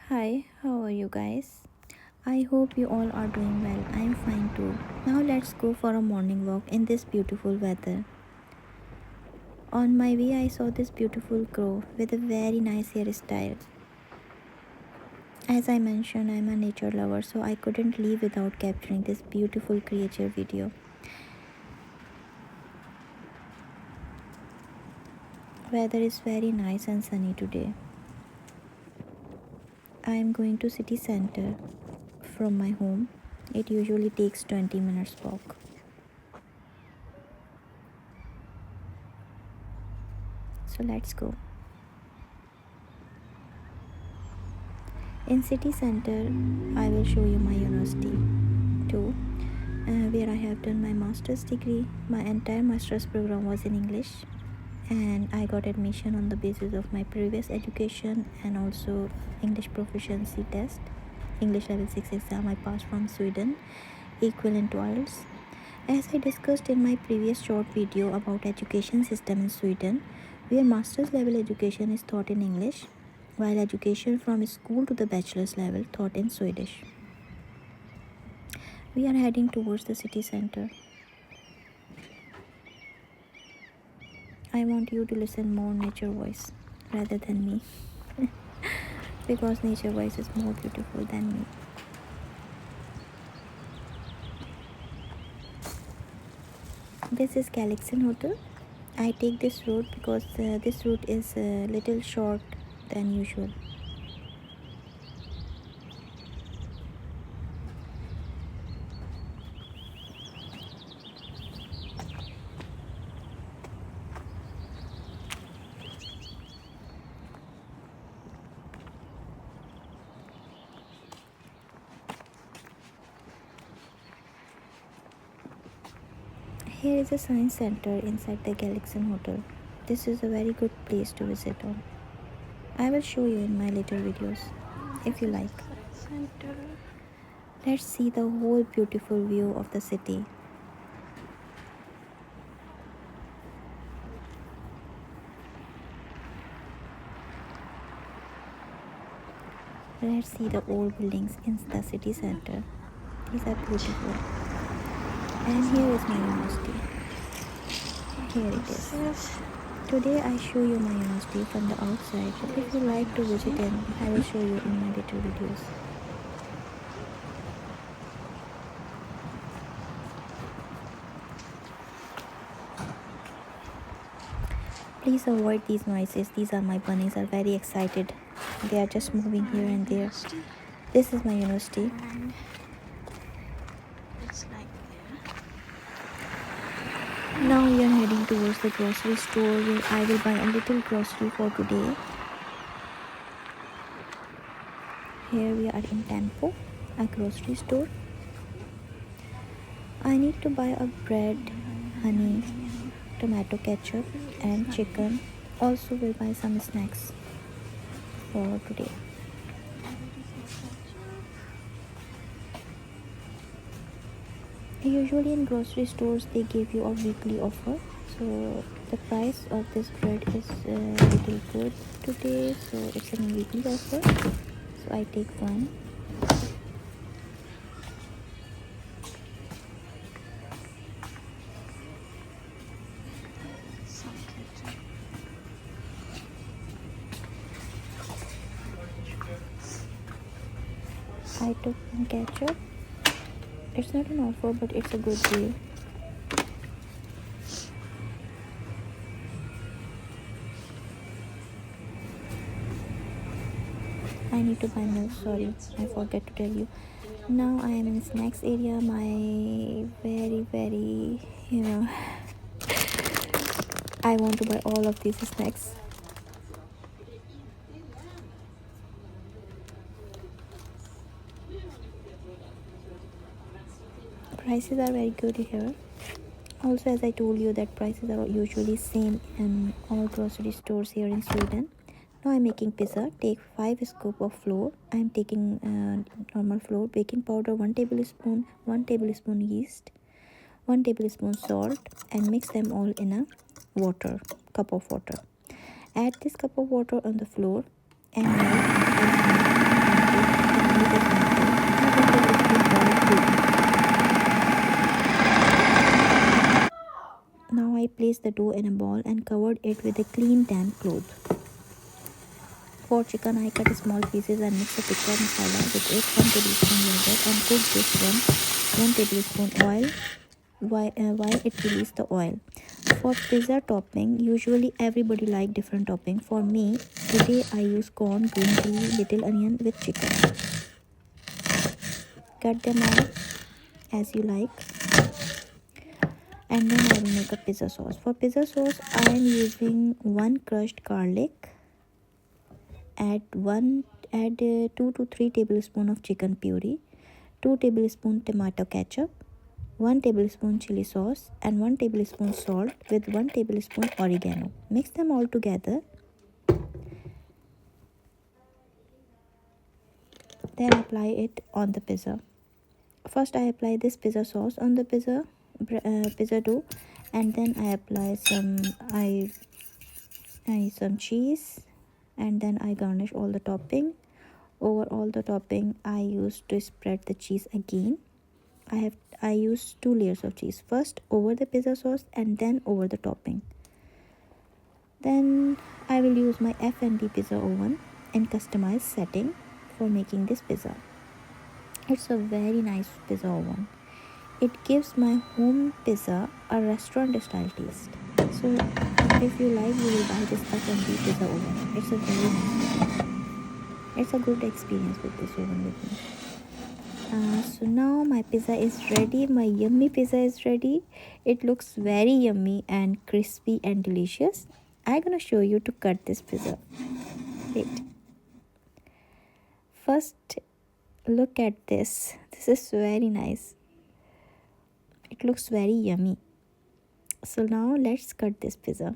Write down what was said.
Hi, how are you guys? I hope you all are doing well. I am fine too. Now let's go for a morning walk in this beautiful weather. On my way, I saw this beautiful crow with a very nice hairstyle. As I mentioned, I'm a nature lover, so I couldn't leave without capturing this beautiful creature video. Weather is very nice and sunny today. I am going to city center from my home. It usually takes 20 minutes walk. So let's go. In city center, I will show you my university too, where I have done my master's degree. My entire master's program was in English, and I got admission on the basis of my previous education and also English proficiency test. English level 6 exam I passed from Sweden, equivalent to IELTS. As I discussed in my previous short video about education system in Sweden, where master's level education is taught in English, while education from school to the bachelor's level taught in Swedish. We are heading towards the city center. I want you to listen more nature voice rather than me because nature voice is more beautiful than me. This is Galaxy Hotel. I take this route because this route is a little short than usual. Here is a science center inside the Galaxy Hotel. This is a very good place to visit on. I will show you in my later videos if you like. Let's see the whole beautiful view of the city. Let's see the old buildings in the city center. These are beautiful. And here is my university. Here it is. Today I show you my university from the outside, but if you like to visit it, I will show you in my later videos. Please avoid these noises. These are my bunnies are very excited. They are just moving here and there. This is my university. Now we are heading towards the grocery store where I will buy a little grocery for today. Here we are in Tempo, a grocery store. I need to buy a bread, honey, tomato ketchup and chicken. Also will buy some snacks for today. Usually in grocery stores they give you a weekly offer, so the price of this bread is a little good today, so it's a weekly offer, so I take one. I took one ketchup. It's not an offer, but it's a good deal. I need to buy milk, sorry, I forgot to tell you. Now I am in snacks area, my very I want to buy all of these snacks. Prices are very good here. Also, as I told you that prices are usually same in all grocery stores here in Sweden. Now I'm making pizza. Take 5 scoop of flour. I'm taking normal flour, baking powder 1 tablespoon, 1 tablespoon yeast, 1 tablespoon salt, and mix them all in a cup of water. Add this cup of water on the floor and milk placed the dough in a bowl and covered it with a clean damp cloth. For chicken, I cut small pieces and mix the tikka masala with it, 1 tablespoon yogurt, and cook this 1 tablespoon oil while it releases the oil. For pizza topping, usually everybody like different topping. For me, today I use corn, green chili, little onion with chicken. Cut them out as you like. And then I will make a pizza sauce. For pizza sauce, I am using 1 crushed garlic. Add 2 to 3 tablespoons of chicken puree, 2 tablespoons tomato ketchup, 1 tablespoon chili sauce, and 1 tablespoon salt with 1 tablespoon oregano. Mix them all together. Then apply it on the pizza. First I apply this pizza sauce on the pizza dough, and then I apply some cheese, and then I garnish all the topping. Over all the topping, I used to spread the cheese again. I used 2 layers of cheese, first over the pizza sauce and then over the topping. Then I will use my F&B pizza oven in customized setting for making this pizza. It's a very nice pizza oven. It gives my home pizza a restaurant style taste. So if you like, you will buy this F&B pizza oven. It's a very nice pizza. It's a good experience with this oven with me. So now my pizza is ready. My yummy pizza is ready. It looks very yummy and crispy and delicious. I'm gonna show you to cut this pizza. Wait. First, look at this. This is very nice. It looks very yummy. So now let's cut this pizza.